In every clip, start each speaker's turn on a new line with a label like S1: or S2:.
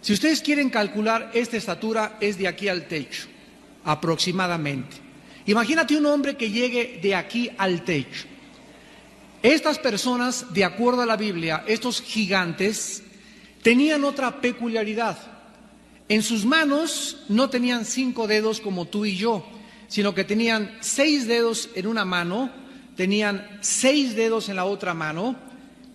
S1: Si ustedes quieren calcular, esta estatura es de aquí al techo, aproximadamente. Imagínate un hombre que llegue de aquí al techo. Estas personas, de acuerdo a la Biblia, estos gigantes, tenían otra peculiaridad. En sus manos no tenían 5 dedos como tú y yo, sino que tenían 6 dedos en una mano, tenían 6 dedos en la otra mano,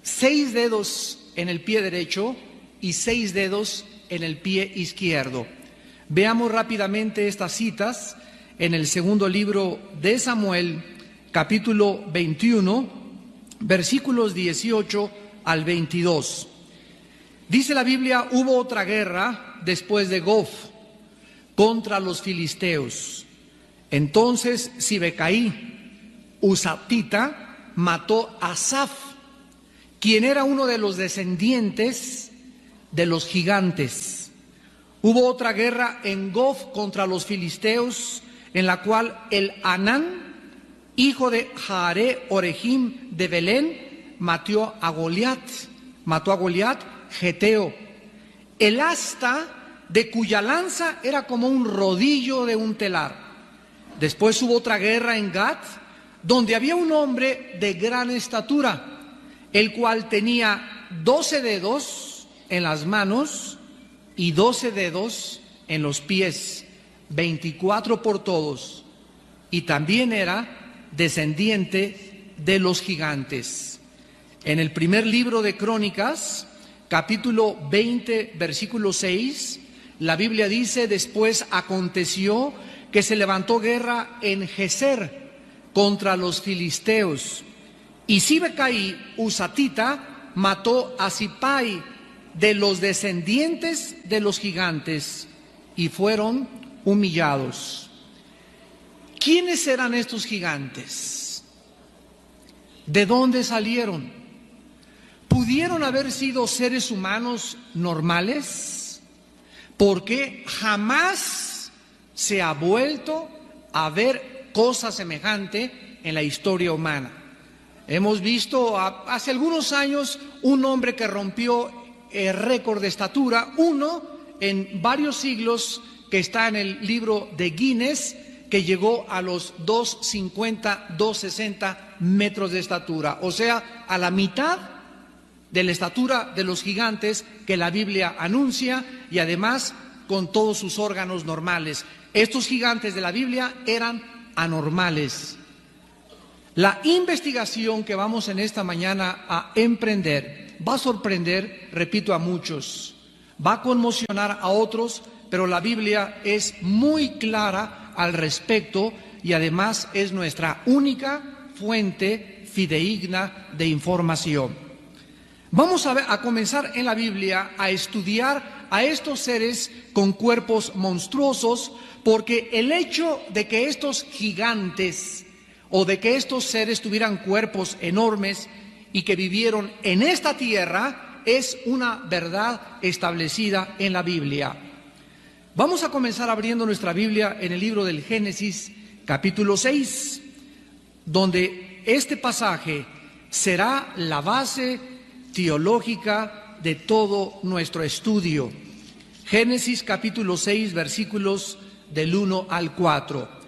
S1: 6 dedos en el pie derecho y 6 dedos en el pie izquierdo. Veamos rápidamente estas citas en el segundo libro de Samuel, capítulo 21, versículos 18 al 22. Dice la Biblia: hubo otra guerra después de Gof contra los filisteos. Entonces Sibecaí, Husatita, mató a Asaph, quien era uno de los descendientes de los gigantes. Hubo otra guerra en Gof contra los filisteos, en la cual el Anán, hijo de Jaare Orejim de Belén, mató a Goliat, Geteo. El asta de cuya lanza era como un rodillo de un telar. Después hubo otra guerra en Gat, donde había un hombre de gran estatura, el cual tenía 12 dedos en las manos y 12 dedos en los pies, 24 por todos, y también era descendiente de los gigantes. En el primer libro de Crónicas, capítulo 20, versículo 6, la Biblia dice: después aconteció que se levantó guerra en Geser contra los filisteos, y Sibecaí, Husatita, mató a Sipai, de los descendientes de los gigantes, y fueron humillados. ¿Quiénes eran estos gigantes? ¿De dónde salieron? ¿Pudieron haber sido seres humanos normales? Porque jamás se ha vuelto a ver cosa semejante en la historia humana. Hemos visto hace algunos años un hombre que rompió el récord de estatura, uno en varios siglos, que está en el libro de Guinness, que llegó a los 2,50, 2,60 metros de estatura, o sea, a la mitad de la estatura de los gigantes que la Biblia anuncia, y además con todos sus órganos normales. Estos gigantes de la Biblia eran anormales. La investigación que vamos en esta mañana a emprender va a sorprender, repito, a muchos, va a conmocionar a otros, pero la Biblia es muy clara al respecto y además es nuestra única fuente fidedigna de información. Vamos a comenzar en la Biblia a estudiar a estos seres con cuerpos monstruosos, porque el hecho de que estos gigantes o de que estos seres tuvieran cuerpos enormes y que vivieron en esta tierra es una verdad establecida en la Biblia. Vamos a comenzar abriendo nuestra Biblia en el libro del Génesis, capítulo 6, donde este pasaje será la base teológica de todo nuestro estudio. Génesis capítulo 6, versículos del 1 al 4.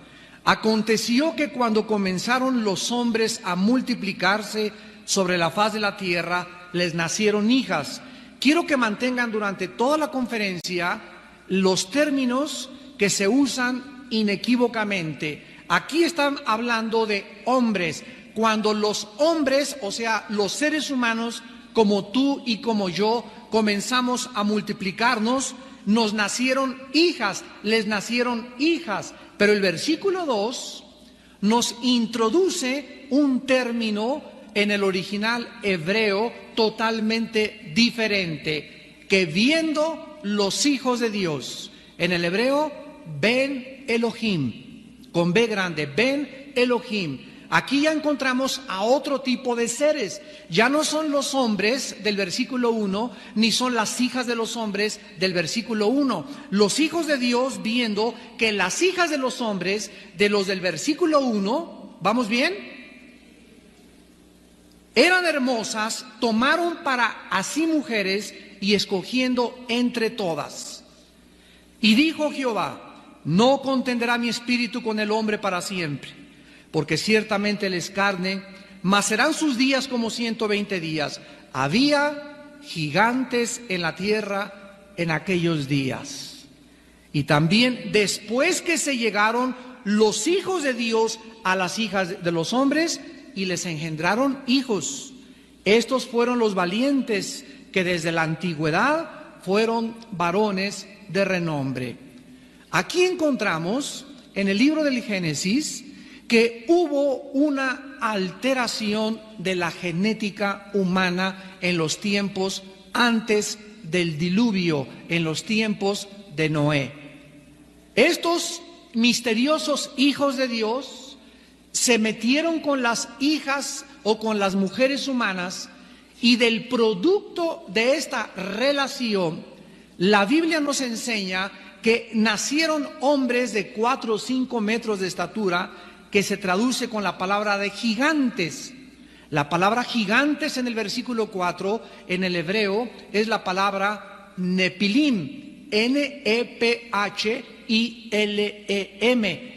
S1: Aconteció que cuando comenzaron los hombres a multiplicarse sobre la faz de la tierra, les nacieron hijas. Quiero que mantengan durante toda la conferencia los términos que se usan inequívocamente. Aquí están hablando de hombres. Cuando los hombres, o sea, los seres humanos, como tú y como yo, comenzamos a multiplicarnos, nos nacieron hijas, les nacieron hijas. Pero el versículo 2 nos introduce un término en el original hebreo totalmente diferente, que viendo los hijos de Dios, en el hebreo, Ben Elohim, con B grande, Ben Elohim. Aquí ya encontramos a otro tipo de seres. Ya no son los hombres del versículo 1, ni son las hijas de los hombres del versículo 1. Los hijos de Dios, viendo que las hijas de los hombres, de los del versículo 1, ¿vamos bien?, eran hermosas, tomaron para así mujeres y escogiendo entre todas. Y dijo Jehová: no contenderá mi espíritu con el hombre para siempre, porque ciertamente él es carne, mas serán sus días como 120 días. Había gigantes en la tierra en aquellos días. Y también después que se llegaron los hijos de Dios a las hijas de los hombres y les engendraron hijos. Estos fueron los valientes que desde la antigüedad fueron varones de renombre. Aquí encontramos en el libro del Génesis que hubo una alteración de la genética humana en los tiempos antes del diluvio, en los tiempos de Noé. Estos misteriosos hijos de Dios se metieron con las hijas o con las mujeres humanas, y del producto de esta relación, la Biblia nos enseña que nacieron hombres de 4 o 5 metros de estatura, que se traduce con la palabra de gigantes. La palabra gigantes en el versículo 4 en el hebreo es la palabra nepilim, N-E-P-H-I-L-E-M,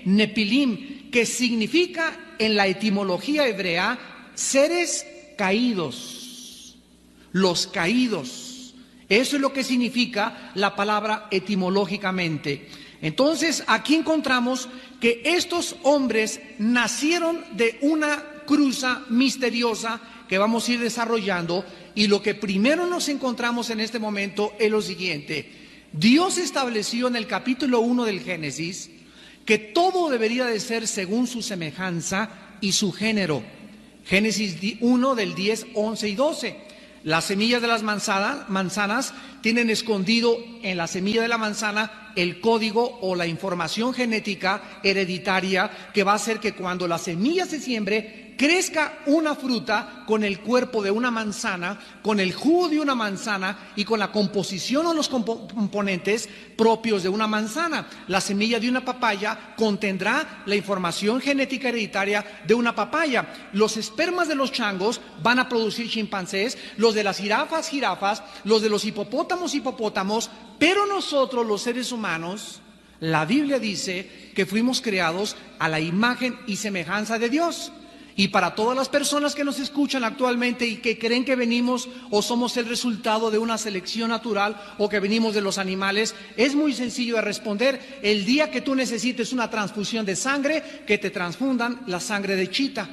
S1: nepilim, que significa en la etimología hebrea seres caídos, los caídos. Eso es lo que significa la palabra etimológicamente. Entonces aquí encontramos que estos hombres nacieron de una cruza misteriosa que vamos a ir desarrollando, y lo que primero nos encontramos en este momento es lo siguiente. Dios estableció en el capítulo 1 del Génesis que todo debería de ser según su semejanza y su género. Génesis 1 del 10, 11 y 12. Las semillas de las manzanas tienen escondido en la semilla de la manzana el código o la información genética hereditaria que va a hacer que cuando la semilla se siembre, crezca una fruta con el cuerpo de una manzana, con el jugo de una manzana y con la composición o los componentes propios de una manzana. La semilla de una papaya contendrá la información genética hereditaria de una papaya. Los espermas de los changos van a producir chimpancés, los de las jirafas, los de los hipopótamos, pero nosotros los seres humanos, la Biblia dice que fuimos creados a la imagen y semejanza de Dios. Y para todas las personas que nos escuchan actualmente y que creen que venimos o somos el resultado de una selección natural o que venimos de los animales, es muy sencillo de responder. El día que tú necesites una transfusión de sangre, que te transfundan la sangre de chita.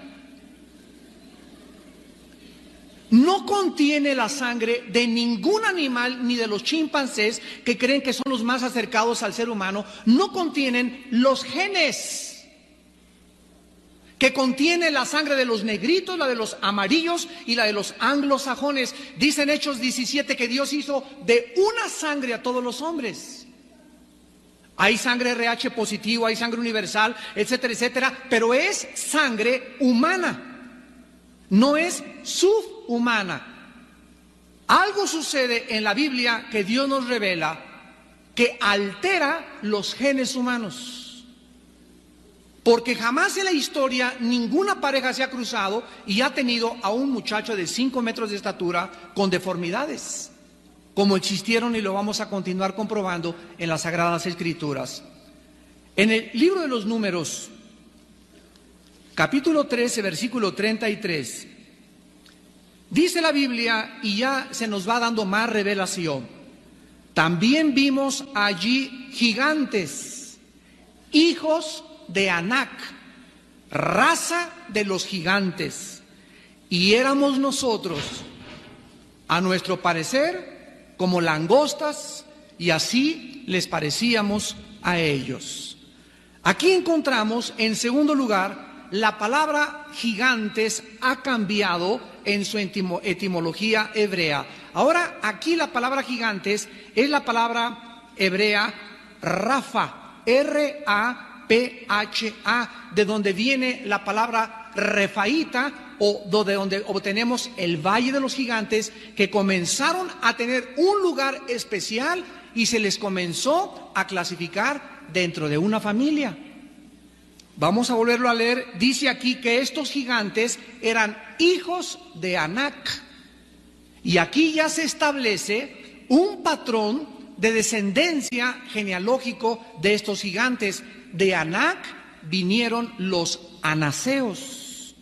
S1: No contiene la sangre de ningún animal, ni de los chimpancés, que creen que son los más acercados al ser humano. No contienen los genes que contiene la sangre de los negritos, la de los amarillos y la de los anglosajones. Dice en Hechos 17 que Dios hizo de una sangre a todos los hombres. Hay sangre RH positivo, hay sangre universal, etcétera, etcétera, pero es sangre humana, no es subhumana. Algo sucede en la Biblia que Dios nos revela que altera los genes humanos. Porque jamás en la historia ninguna pareja se ha cruzado y ha tenido a un muchacho de 5 metros de estatura con deformidades, como existieron y lo vamos a continuar comprobando en las Sagradas Escrituras. En el libro de los Números, capítulo 13, versículo 33, dice la Biblia, y ya se nos va dando más revelación: también vimos allí gigantes, hijos de Anac, raza de los gigantes, y éramos nosotros, a nuestro parecer, como langostas, y así les parecíamos a ellos. Aquí encontramos, en segundo lugar, la palabra gigantes ha cambiado en su etimología hebrea. Ahora, aquí la palabra gigantes es la palabra hebrea Rafa, R-A-P-H-A, de donde viene la palabra refaíta, o de donde obtenemos el Valle de los Gigantes, que comenzaron a tener un lugar especial y se les comenzó a clasificar dentro de una familia. Vamos a volverlo a leer. Dice aquí que estos gigantes eran hijos de Anac, y aquí ya se establece un patrón de descendencia genealógico de estos gigantes. De Anac vinieron los anaseos.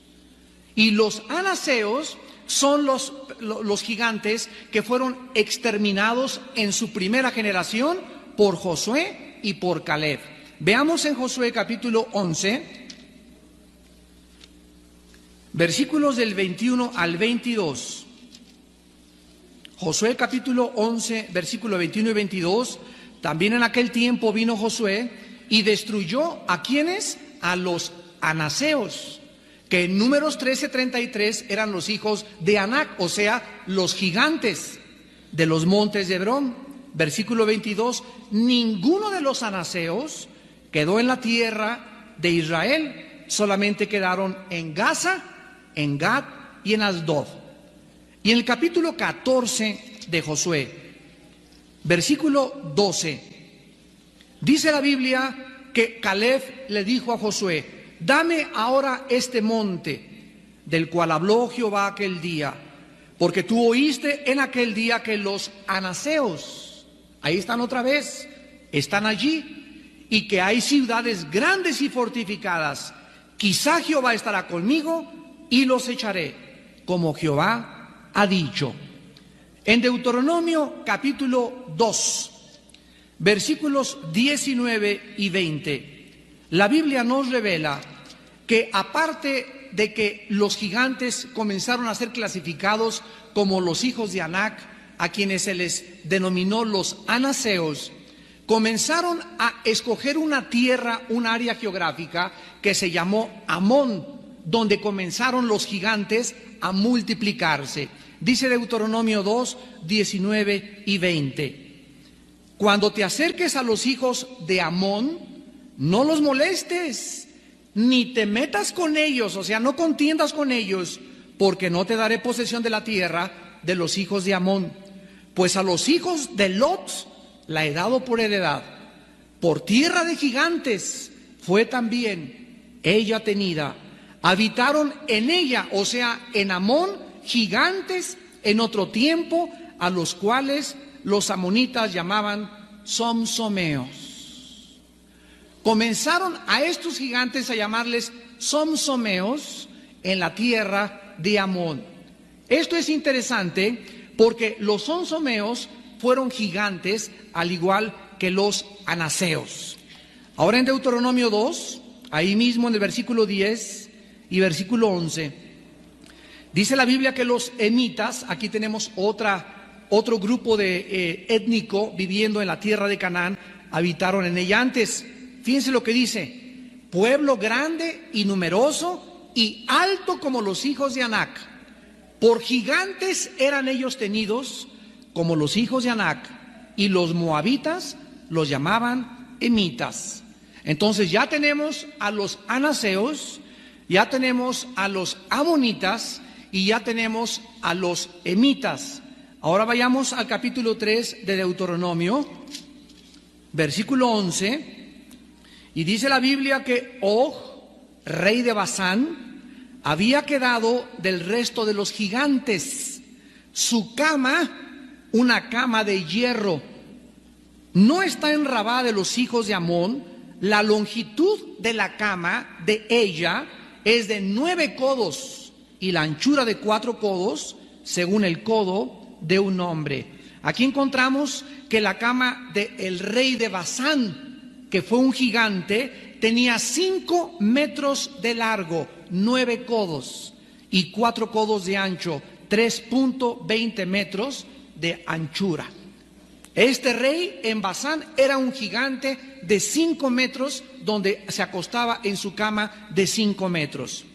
S1: Y los anaseos son los gigantes que fueron exterminados en su primera generación por Josué y por Caleb. Veamos en Josué capítulo 11, versículos del 21 al 22. Josué capítulo 11, versículo 21 y 22. También en aquel tiempo vino Josué y destruyó ¿a quiénes? A los anaseos, que en Números 13:33 eran los hijos de Anac, o sea, los gigantes de los montes de Hebrón. Versículo 22, ninguno de los anaseos quedó en la tierra de Israel, solamente quedaron en Gaza, en Gad y en Asdod. Y en el capítulo 14 de Josué, versículo 12, dice la Biblia que Caleb le dijo a Josué: dame ahora este monte del cual habló Jehová aquel día, porque tú oíste en aquel día que los anaseos, ahí están otra vez, están allí, y que hay ciudades grandes y fortificadas. Quizá Jehová estará conmigo y los echaré, como Jehová ha dicho. En Deuteronomio capítulo 2, versículos 19 y 20, la Biblia nos revela que aparte de que los gigantes comenzaron a ser clasificados como los hijos de Anac, a quienes se les denominó los anaseos, comenzaron a escoger una tierra, un área geográfica que se llamó Amón, donde comenzaron los gigantes a multiplicarse. Dice Deuteronomio 2, 19 y 20. Cuando te acerques a los hijos de Amón, no los molestes, ni te metas con ellos, o sea, no contiendas con ellos, porque no te daré posesión de la tierra de los hijos de Amón. Pues a los hijos de Lot la he dado por heredad. Por tierra de gigantes fue también ella tenida. Habitaron en ella, o sea, en Amón, gigantes en otro tiempo, a los cuales los amonitas llamaban somsomeos. Comenzaron a estos gigantes a llamarles somsomeos en la tierra de Amón. Esto es interesante porque los somsomeos fueron gigantes al igual que los anaseos. Ahora en Deuteronomio 2, ahí mismo en el versículo 10 y versículo 11, dice la Biblia que los emitas, aquí tenemos otro grupo de étnico viviendo en la tierra de Canaán, habitaron en ella antes. Fíjense lo que dice: pueblo grande y numeroso y alto como los hijos de Anac. Por gigantes eran ellos tenidos como los hijos de Anac, y los moabitas los llamaban emitas. Entonces ya tenemos a los anaseos, ya tenemos a los amonitas y ya tenemos a los emitas. Ahora vayamos al capítulo 3 de Deuteronomio, versículo 11, y dice la Biblia que Og, rey de Basán, había quedado del resto de los gigantes. Su cama, una cama de hierro, no está en Rabá de los hijos de Amón. La longitud de la cama de ella es de 9 codos y la anchura de 4 codos, según el codo de un hombre. Aquí encontramos que la cama del rey de Basán, que fue un gigante, tenía 5 metros de largo, 9 codos y 4 codos de ancho, 3.20 metros de anchura. Este rey en Basán era un gigante de 5 metros, donde se acostaba en su cama de 5 metros.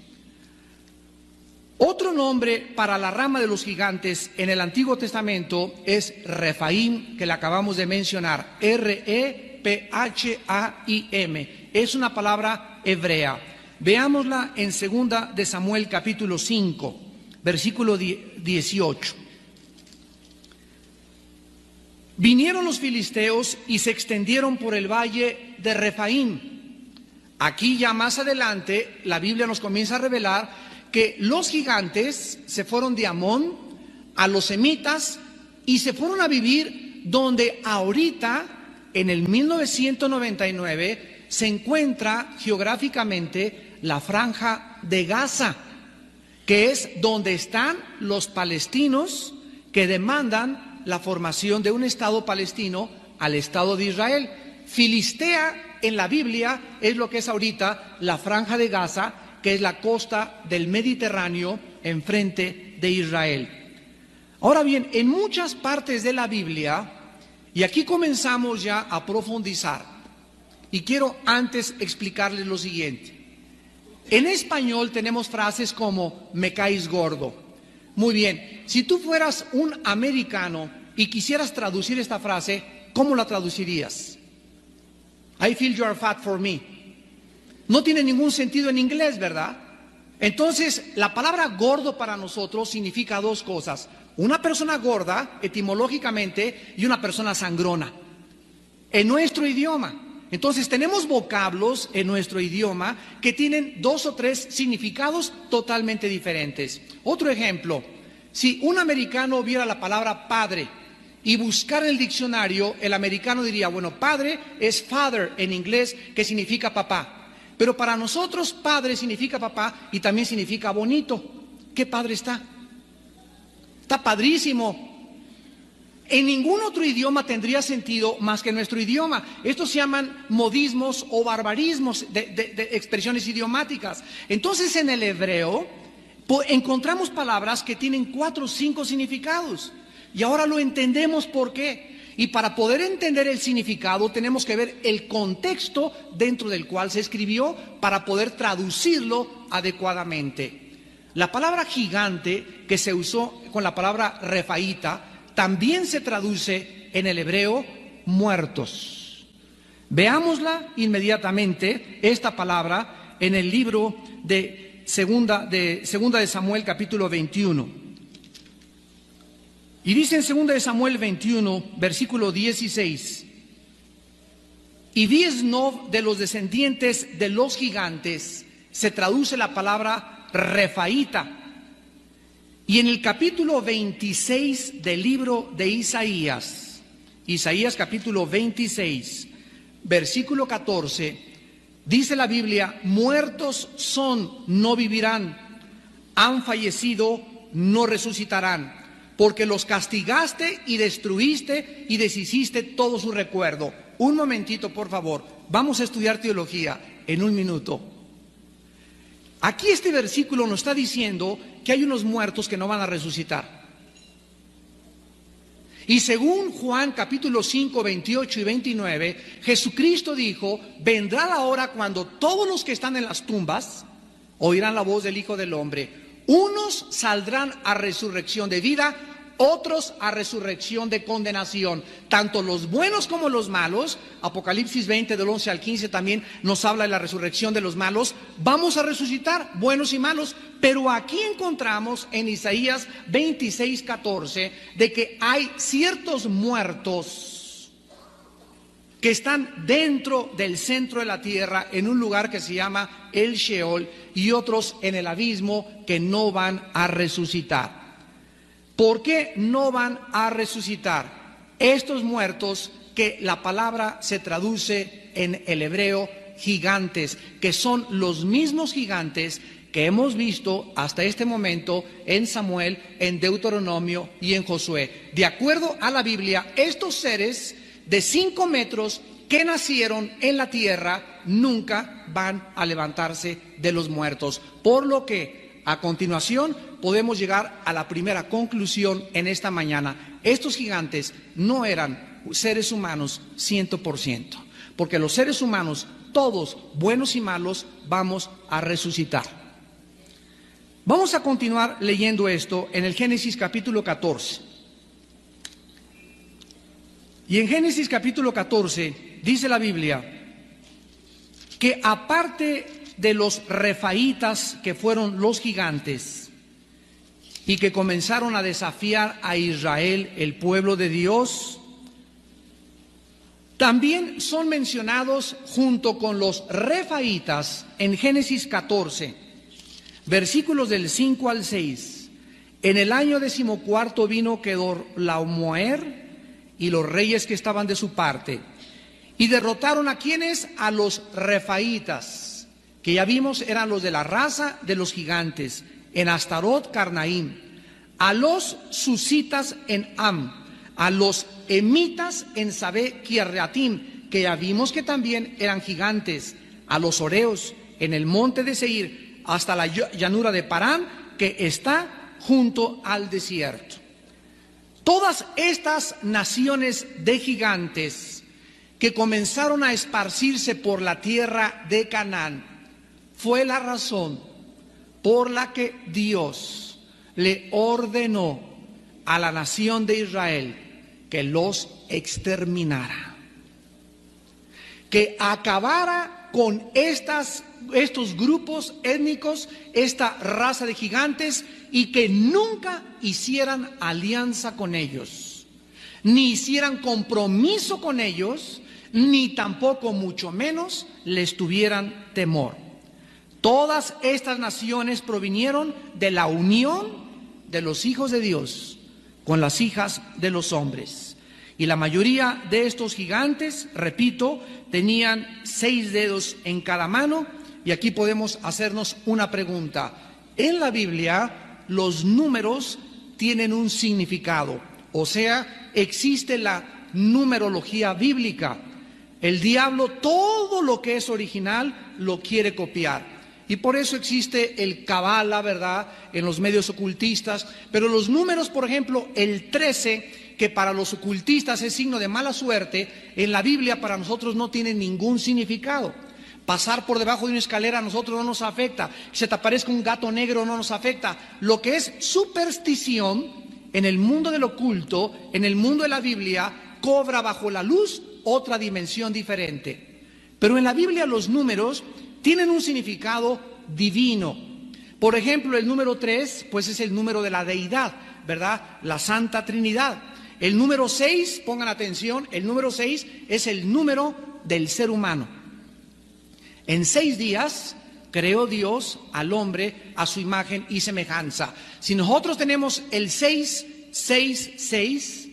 S1: Otro nombre para la rama de los gigantes en el Antiguo Testamento es Refaim, que le acabamos de mencionar, R-E-P-H-A-I-M. Es una palabra hebrea. Veámosla en 2 de Samuel capítulo 5, versículo 18. Vinieron los filisteos y se extendieron por el valle de Refaim. Aquí ya más adelante la Biblia nos comienza a revelar que los gigantes se fueron de Amón a los emitas y se fueron a vivir donde ahorita, en el 1999, se encuentra geográficamente la Franja de Gaza, que es donde están los palestinos que demandan la formación de un Estado palestino al Estado de Israel. Filistea en la Biblia es lo que es ahorita la Franja de Gaza, que es la costa del Mediterráneo enfrente de Israel. Ahora bien, en muchas partes de la Biblia, y aquí comenzamos ya a profundizar, y quiero antes explicarles lo siguiente. En español tenemos frases como me caes gordo. Muy bien, si tú fueras un americano y quisieras traducir esta frase, ¿cómo la traducirías? I feel you are fat for me. No tiene ningún sentido en inglés, ¿verdad? Entonces, la palabra gordo para nosotros significa dos cosas. Una persona gorda, etimológicamente, y una persona sangrona. En nuestro idioma. Entonces, tenemos vocablos en nuestro idioma que tienen 2 o 3 significados totalmente diferentes. Otro ejemplo, si un americano viera la palabra padre y buscara en el diccionario, el americano diría, bueno, padre es father en inglés, que significa papá. Pero para nosotros padre significa papá y también significa bonito. ¿Qué padre está? Está padrísimo. En ningún otro idioma tendría sentido más que en nuestro idioma. Estos se llaman modismos o barbarismos de expresiones idiomáticas. Entonces en el hebreo encontramos palabras que tienen 4 o 5 significados. Y ahora lo entendemos por qué. Y para poder entender el significado tenemos que ver el contexto dentro del cual se escribió para poder traducirlo adecuadamente. La palabra gigante que se usó con la palabra refaíta también se traduce en el hebreo muertos. Veámosla inmediatamente, esta palabra, en el libro de Segunda de Samuel, capítulo 21. Y dice en 2 de Samuel 21, versículo 16, y Biesnov de los descendientes de los gigantes, se traduce la palabra refaíta. Y en el capítulo 26 del libro de Isaías, Isaías capítulo 26, versículo 14, dice la Biblia, muertos son, no vivirán, han fallecido, no resucitarán. Porque los castigaste y destruiste y deshiciste todo su recuerdo. Un momentito, por favor. Vamos a estudiar teología en un minuto. Aquí este versículo nos está diciendo que hay unos muertos que no van a resucitar. Y según Juan capítulo 5, 28 y 29, Jesucristo dijo, vendrá la hora cuando todos los que están en las tumbas oirán la voz del Hijo del Hombre. Unos saldrán a resurrección de vida, otros a resurrección de condenación. Tanto los buenos como los malos, Apocalipsis 20 del 11 al 15 también nos habla de la resurrección de los malos. Vamos a resucitar, buenos y malos. Pero aquí encontramos en Isaías 26, 14, de que hay ciertos muertos que están dentro del centro de la tierra, en un lugar que se llama el Sheol, y otros en el abismo que no van a resucitar. ¿Por qué no van a resucitar? Estos muertos que la palabra se traduce en el hebreo gigantes, que son los mismos gigantes que hemos visto hasta este momento en Samuel, en Deuteronomio y en Josué. De acuerdo a la Biblia, estos seres de 5 metros que nacieron en la tierra nunca van a levantarse de los muertos. Por lo que, a continuación, podemos llegar a la primera conclusión en esta mañana. Estos gigantes no eran seres humanos 100%, porque los seres humanos, todos, buenos y malos, vamos a resucitar. Vamos a continuar leyendo esto en el Génesis capítulo 14. Y en Génesis capítulo 14 dice la Biblia que aparte de los refaítas, que fueron los gigantes y que comenzaron a desafiar a Israel, el pueblo de Dios, también son mencionados junto con los refaítas en Génesis 14, versículos del 5 al 6. En el año 14 vino Kedorlaomer y los reyes que estaban de su parte, y derrotaron a quienes, a los refaitas, que ya vimos eran los de la raza de los gigantes, en Astarot Carnaim, a los susitas en Am, a los emitas en Sabé Kirreatim, que ya vimos que también eran gigantes, a los oreos en el monte de Seir, hasta la llanura de Parán, que está junto al desierto. Todas estas naciones de gigantes que comenzaron a esparcirse por la tierra de Canaán fue la razón por la que Dios le ordenó a la nación de Israel que los exterminara, que acabara con estos grupos étnicos, esta raza de gigantes, y que nunca hicieran alianza con ellos, ni hicieran compromiso con ellos, ni tampoco mucho menos les tuvieran temor. Todas estas naciones provinieron de la unión de los hijos de Dios con las hijas de los hombres. Y la mayoría de estos gigantes, repito, tenían 6 dedos en cada mano. Y aquí podemos hacernos una pregunta. En la Biblia, los números tienen un significado. O sea, existe la numerología bíblica. El diablo, todo lo que es original, lo quiere copiar. Y por eso existe el Kabbalah, ¿verdad?, en los medios ocultistas. Pero los números, por ejemplo, el 13, que para los ocultistas es signo de mala suerte, en la Biblia para nosotros no tiene ningún significado. Pasar por debajo de una escalera a nosotros no nos afecta. Que se te aparezca un gato negro no nos afecta. Lo que es superstición en el mundo del oculto, en el mundo de la Biblia, cobra bajo la luz otra dimensión diferente. Pero en la Biblia los números tienen un significado divino. Por ejemplo, el número 3, pues es el número de la deidad, ¿verdad? La Santa Trinidad. El número 6, pongan atención, el número 6 es el número del ser humano. En 6 días creó Dios al hombre a su imagen y semejanza. Si nosotros tenemos el 666,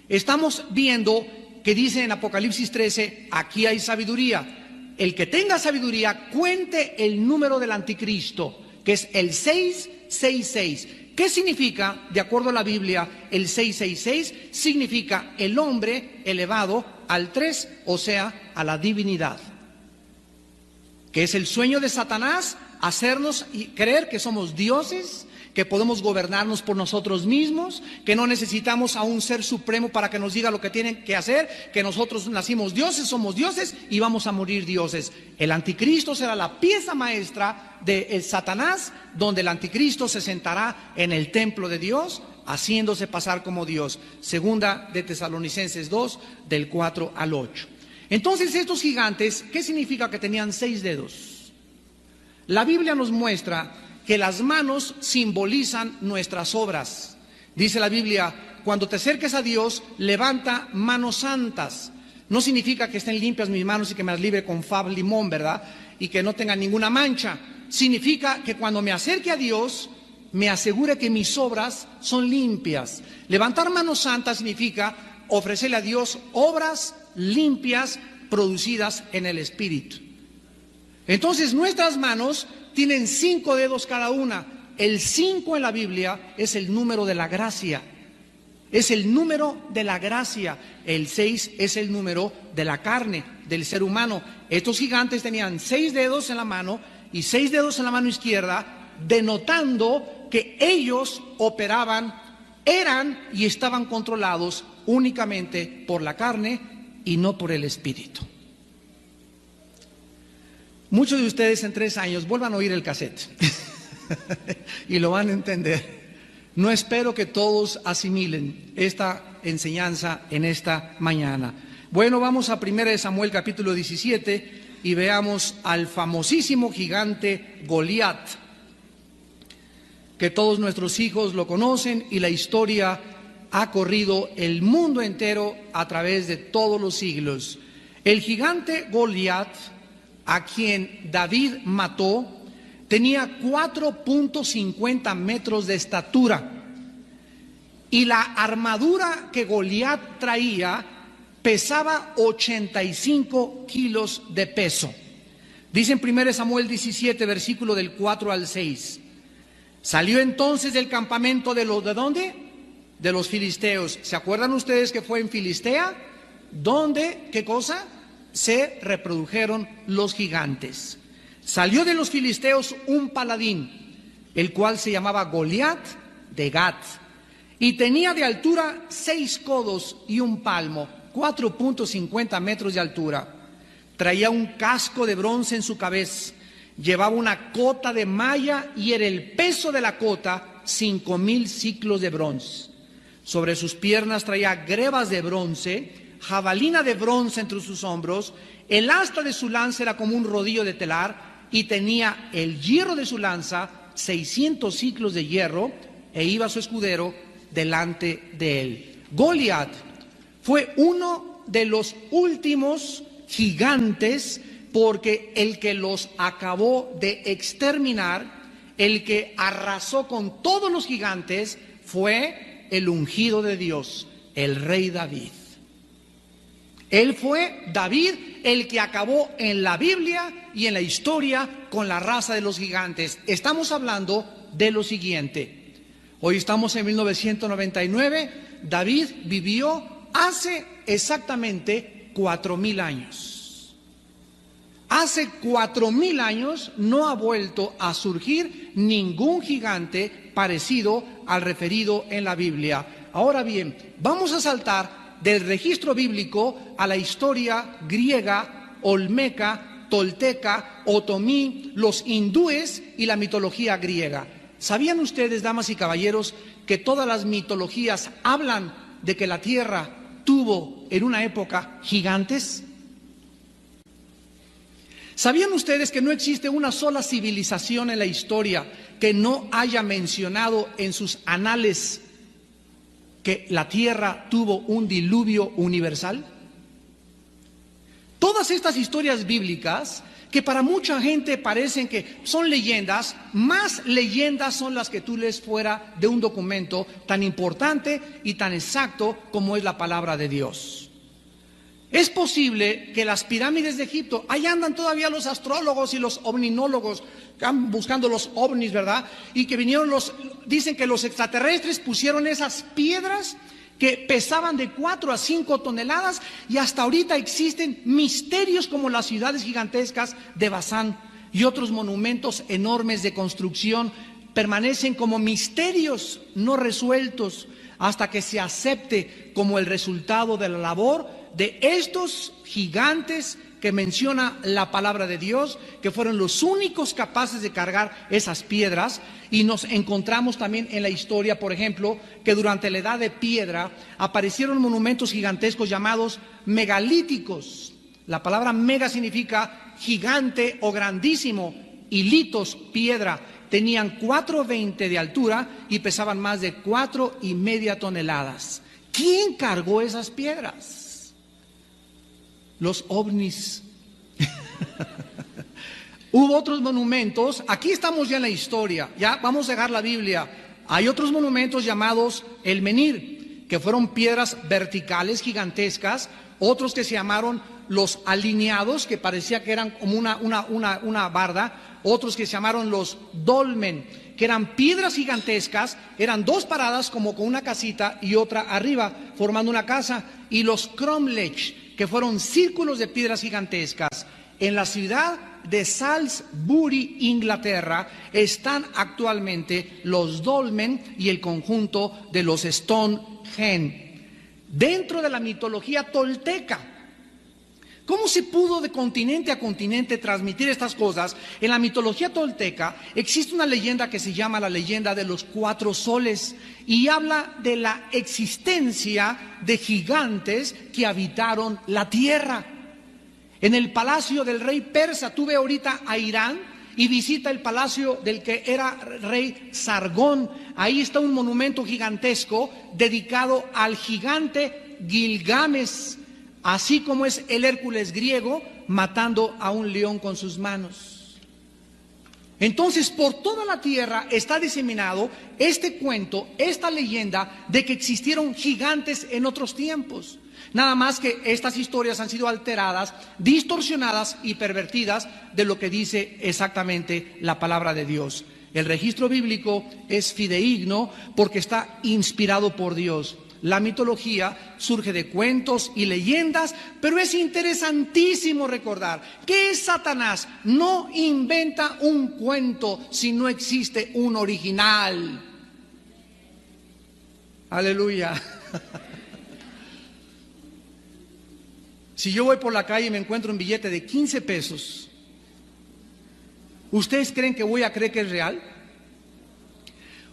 S1: estamos viendo que dice en Apocalipsis 13, aquí hay sabiduría. El que tenga sabiduría, cuente el número del anticristo, que es el 666. ¿Qué significa, de acuerdo a la Biblia, el 666? Significa el hombre elevado al 3, o sea, a la divinidad. Que es el sueño de Satanás, hacernos creer que somos dioses, que podemos gobernarnos por nosotros mismos, que no necesitamos a un ser supremo para que nos diga lo que tienen que hacer, que nosotros nacimos dioses, somos dioses y vamos a morir dioses. El anticristo será la pieza maestra de Satanás, donde el anticristo se sentará en el templo de Dios, haciéndose pasar como Dios. Segunda de Tesalonicenses 2, del 4 al 8. Entonces estos gigantes, ¿qué significa que tenían 6 dedos? La Biblia nos muestra que las manos simbolizan nuestras obras. Dice la Biblia, cuando te acerques a Dios, levanta manos santas. No significa que estén limpias mis manos y que me las libre con Fab Limón, ¿verdad? Y que no tengan ninguna mancha. Significa que cuando me acerque a Dios, me asegure que mis obras son limpias. Levantar manos santas significa ofrecerle a Dios obras limpias producidas en el Espíritu. Entonces nuestras manos tienen 5 dedos cada una. El 5 en la Biblia es el número de la gracia. Es el número de la gracia. El 6 es el número de la carne, del ser humano. Estos gigantes tenían 6 dedos en la mano y 6 dedos en la mano izquierda, denotando que ellos operaban, eran y estaban controlados únicamente por la carne y no por el Espíritu. Muchos de ustedes en 3 años vuelvan a oír el cassette y lo van a entender. No espero que todos asimilen esta enseñanza en esta mañana. Bueno, vamos a 1 Samuel capítulo 17 y veamos al famosísimo gigante Goliat, que todos nuestros hijos lo conocen y la historia ha corrido el mundo entero a través de todos los siglos. El gigante Goliat, a quien David mató, tenía 4.50 metros de estatura. y la armadura que Goliat traía pesaba 85 kilos de peso. Dice en 1 Samuel 17, versículo del 4 al 6. Salió entonces del campamento ¿de dónde? De los filisteos. ¿Se acuerdan ustedes que fue en Filistea? ¿Dónde? ¿Qué cosa? Se reprodujeron los gigantes. Salió de los filisteos un paladín, el cual se llamaba Goliat de Gat, y tenía de altura 6 codos y un palmo, 4.50 metros de altura. Traía un casco de bronce en su cabeza, llevaba una cota de malla y era el peso de la cota 5,000 siclos de bronce. Sobre sus piernas traía grebas de bronce, jabalina de bronce entre sus hombros, el asta de su lanza era como un rodillo de telar y tenía el hierro de su lanza 600 ciclos de hierro, e iba su escudero delante de él. Goliat fue uno de los últimos gigantes, porque el que los acabó de exterminar, el que arrasó con todos los gigantes, fue el ungido de Dios, el rey David. Él fue David el que acabó en la Biblia y en la historia con la raza de los gigantes. Estamos hablando de lo siguiente. Hoy estamos en 1999. David vivió hace exactamente 4,000 años. Hace 4,000 años no ha vuelto a surgir ningún gigante parecido al referido en la Biblia. Ahora bien, vamos a saltar del registro bíblico a la historia griega, olmeca, tolteca, otomí, los hindúes y la mitología griega. ¿Sabían ustedes, damas y caballeros, que todas las mitologías hablan de que la tierra tuvo en una época gigantes? ¿Sabían ustedes que no existe una sola civilización en la historia que no haya mencionado en sus anales que la tierra tuvo un diluvio universal? Todas estas historias bíblicas, que para mucha gente parecen que son leyendas, más leyendas son las que tú lees fuera de un documento tan importante y tan exacto como es la palabra de Dios. Es posible que las pirámides de Egipto, ahí andan todavía los astrólogos y los ovninólogos buscando los ovnis, ¿verdad? Y que vinieron dicen que los extraterrestres pusieron esas piedras que pesaban de 4 a 5 toneladas, y hasta ahorita existen misterios como las ciudades gigantescas de Bazán y otros monumentos enormes de construcción permanecen como misterios no resueltos hasta que se acepte como el resultado de la labor de estos gigantes que menciona la palabra de Dios, que fueron los únicos capaces de cargar esas piedras. Y nos encontramos también en la historia, por ejemplo, que durante la edad de piedra aparecieron monumentos gigantescos llamados megalíticos. La palabra mega significa gigante o grandísimo, y litos, piedra. Tenían 4,20 de altura y pesaban más de 4,5 toneladas. ¿Quién cargó esas piedras? Los ovnis. Hubo otros monumentos. Aquí estamos ya en la historia. Ya vamos a dejar la Biblia. Hay otros monumentos llamados el menhir, que fueron piedras verticales gigantescas. Otros que se llamaron los alineados, que parecía que eran como una barda. Otros que se llamaron los dolmen, que eran piedras gigantescas. Eran 2 paradas como con una casita y otra arriba, formando una casa. Y los cromlech, que fueron círculos de piedras gigantescas. En la ciudad de Salisbury, Inglaterra, están actualmente los dolmen y el conjunto de los Stonehenge. Dentro de la mitología tolteca, ¿cómo se pudo de continente a continente transmitir estas cosas? En la mitología tolteca existe una leyenda que se llama la leyenda de los 4 soles, y habla de la existencia de gigantes que habitaron la tierra. En el palacio del rey persa, tú ve ahorita a Irán y visita el palacio del que era rey Sargón. Ahí está un monumento gigantesco dedicado al gigante Gilgamesh, así como es el Hércules griego matando a un león con sus manos. Entonces, por toda la tierra está diseminado este cuento, esta leyenda de que existieron gigantes en otros tiempos. Nada más que estas historias han sido alteradas, distorsionadas y pervertidas de lo que dice exactamente la palabra de Dios. El registro bíblico es fidedigno porque está inspirado por Dios. La mitología surge de cuentos y leyendas, pero es interesantísimo recordar que Satanás no inventa un cuento si no existe un original. Aleluya. Si yo voy por la calle y me encuentro un billete de 15 pesos, ¿ustedes creen que voy a creer que es real?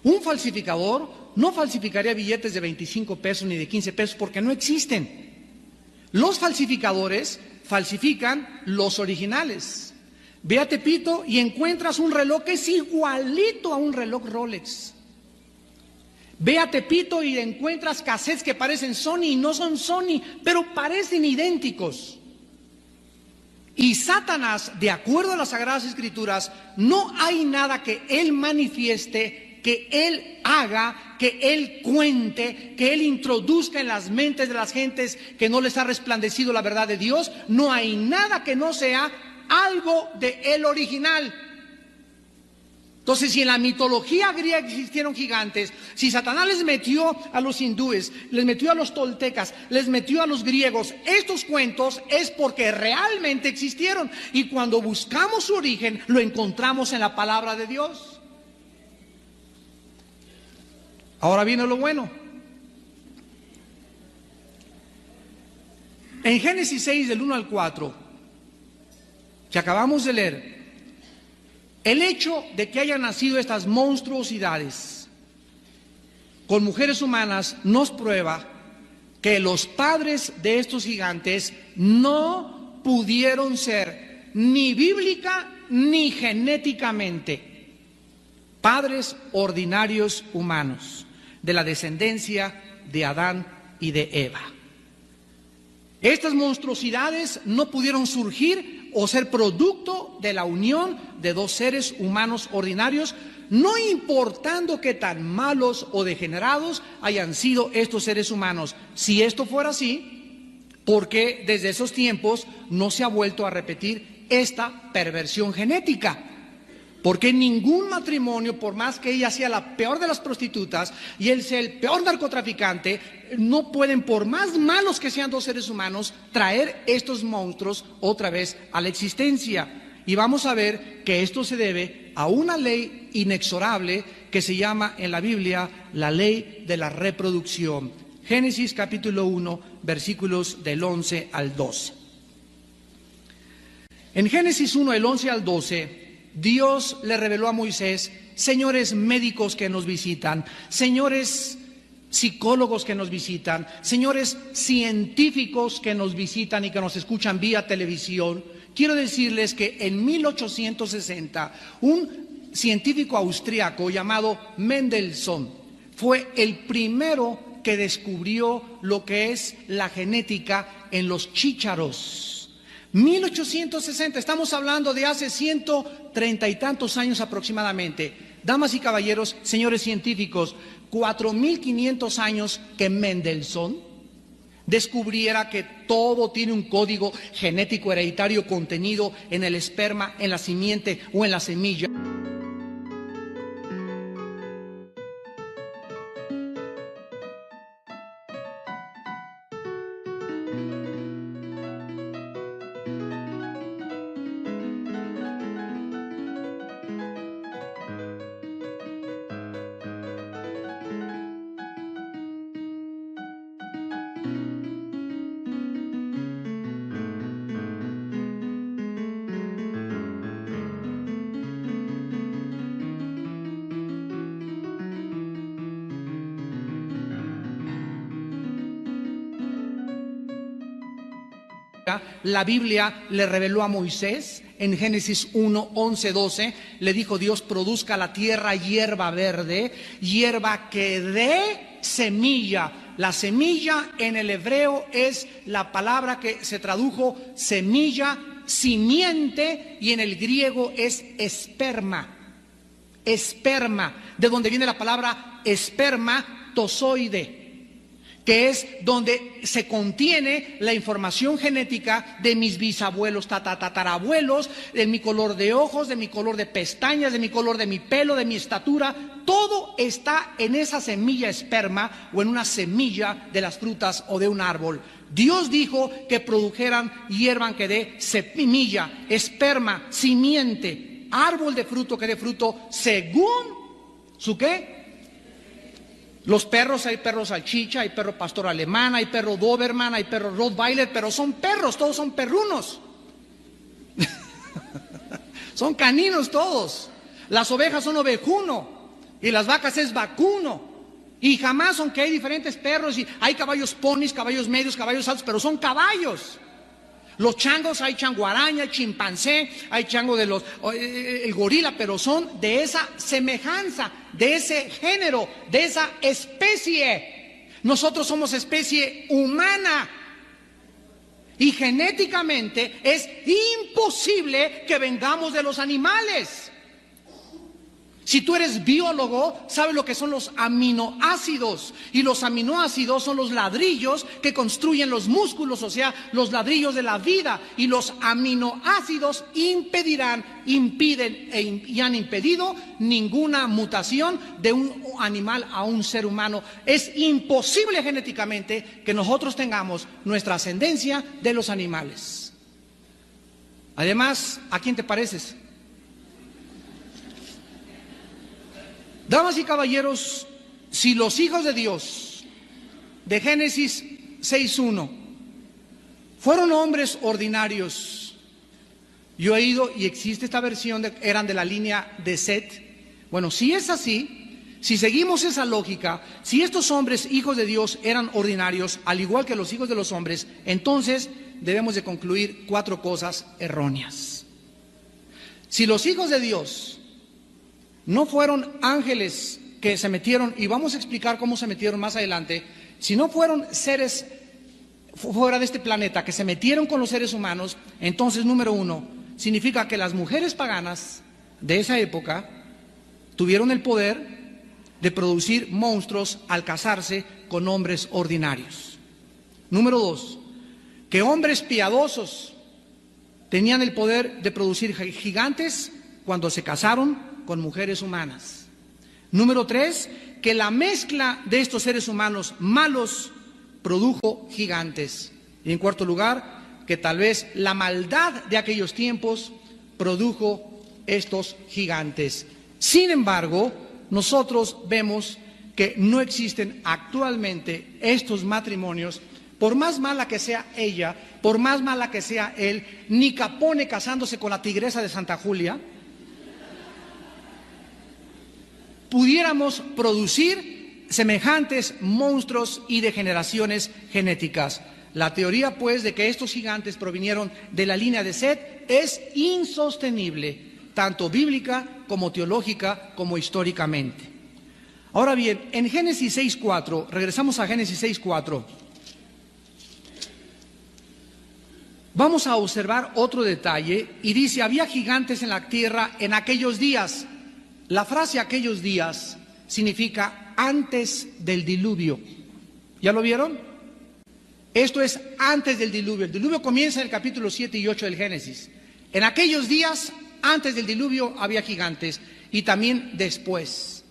S1: Un falsificador no falsificaría billetes de 25 pesos ni de 15 pesos porque no existen. Los falsificadores falsifican los originales. Ve a Tepito y encuentras un reloj que es igualito a un reloj Rolex. Ve a Tepito y encuentras cassettes que parecen Sony y no son Sony, pero parecen idénticos. Y Satanás, de acuerdo a las Sagradas Escrituras, no hay nada que él manifieste, que él haga, que él cuente, que él introduzca en las mentes de las gentes que no les ha resplandecido la verdad de Dios. No hay nada que no sea algo de el original. Entonces, si en la mitología griega existieron gigantes, si Satanás les metió a los hindúes, les metió a los toltecas, les metió a los griegos estos cuentos, es porque realmente existieron. Y cuando buscamos su origen, lo encontramos en la palabra de Dios. Ahora viene lo bueno. En Génesis 6, del 1 al 4, que acabamos de leer, el hecho de que hayan nacido estas monstruosidades con mujeres humanas nos prueba que los padres de estos gigantes no pudieron ser ni bíblica ni genéticamente padres ordinarios humanos de la descendencia de Adán y de Eva. Estas monstruosidades no pudieron surgir o ser producto de la unión de dos seres humanos ordinarios, no importando que tan malos o degenerados hayan sido estos seres humanos. Si esto fuera así, ¿por qué desde esos tiempos no se ha vuelto a repetir esta perversión genética? Porque ningún matrimonio, por más que ella sea la peor de las prostitutas y él sea el peor narcotraficante, no pueden, por más malos que sean dos seres humanos, traer estos monstruos otra vez a la existencia. Y vamos a ver que esto se debe a una ley inexorable que se llama en la Biblia la ley de la reproducción. Génesis capítulo 1, versículos del 11 al 12. En Génesis 1, del 11 al 12, Dios le reveló a Moisés: señores médicos que nos visitan, señores psicólogos que nos visitan, señores científicos que nos visitan y que nos escuchan vía televisión, quiero decirles que en 1860 un científico austriaco llamado Mendelssohn fue el primero que descubrió lo que es la genética en los chícharos. 1860, estamos hablando de hace 130 y tantos años aproximadamente. Damas y caballeros, señores científicos, 4.500 años que Mendelssohn descubriera que todo tiene un código genético hereditario contenido en el esperma, en la simiente o en la semilla. La Biblia le reveló a Moisés en Génesis 1, 11, 12, le dijo Dios: produzca la tierra hierba verde, hierba que dé semilla. La semilla en el hebreo es la palabra que se tradujo semilla, simiente, y en el griego es esperma. esperma, de donde viene la palabra espermatozoide, que es donde se contiene la información genética de mis bisabuelos, tatarabuelos, de mi color de ojos, de mi color de pestañas, de mi color de mi pelo, de mi estatura. Todo está en esa semilla esperma o en una semilla de las frutas o de un árbol. Dios dijo que produjeran hierba que dé semilla, esperma, simiente, árbol de fruto que dé fruto según su ¿qué? Los perros, hay perro salchicha, hay perro pastor alemán, hay perro doberman, hay perro rottweiler, pero son perros, todos son perrunos. Son caninos todos. Las ovejas son ovejuno y las vacas es vacuno. Y jamás, aunque hay diferentes perros y hay caballos ponis, caballos medios, caballos altos, pero son caballos. Los changos, hay changuaraña, hay chimpancé, hay chango de el gorila, pero son de esa semejanza, de ese género, de esa especie. Nosotros somos especie humana y genéticamente es imposible que vengamos de los animales. Si tú eres biólogo, sabes lo que son los aminoácidos. Y los aminoácidos son los ladrillos que construyen los músculos, o sea, los ladrillos de la vida. Y los aminoácidos impiden y han impedido ninguna mutación de un animal a un ser humano. Es imposible genéticamente que nosotros tengamos nuestra ascendencia de los animales. Además, ¿a quién te pareces? Damas y caballeros, si los hijos de Dios de Génesis 6:1 fueron hombres ordinarios, yo he ido y existe esta versión eran de la línea de Set. Bueno, si es así, si seguimos esa lógica, si estos hombres hijos de Dios eran ordinarios, al igual que los hijos de los hombres, entonces debemos de concluir 4 cosas erróneas. Si los hijos de Dios no fueron ángeles que se metieron, y vamos a explicar cómo se metieron más adelante, si no fueron seres fuera de este planeta que se metieron con los seres humanos, entonces número 1, significa que las mujeres paganas de esa época tuvieron el poder de producir monstruos al casarse con hombres ordinarios. Número 2, que hombres piadosos tenían el poder de producir gigantes cuando se casaron con mujeres humanas. Número 3, que la mezcla de estos seres humanos malos produjo gigantes. Y en cuarto lugar, que tal vez la maldad de aquellos tiempos produjo estos gigantes. Sin embargo, nosotros vemos que no existen actualmente estos matrimonios, por más mala que sea ella, por más mala que sea él, ni Capone casándose con la tigresa de Santa Julia, pudiéramos producir semejantes monstruos y degeneraciones genéticas. La teoría, pues, de que estos gigantes provinieron de la línea de Set es insostenible, tanto bíblica como teológica como históricamente. Ahora bien, en Génesis 6:4, regresamos a Génesis 6:4, vamos a observar otro detalle y dice, había gigantes en la tierra en aquellos días. La frase aquellos días significa antes del diluvio. ¿Ya lo vieron? Esto es antes del diluvio. El diluvio comienza en el capítulo 7 y 8 del Génesis. En aquellos días, antes del diluvio, había gigantes y también después.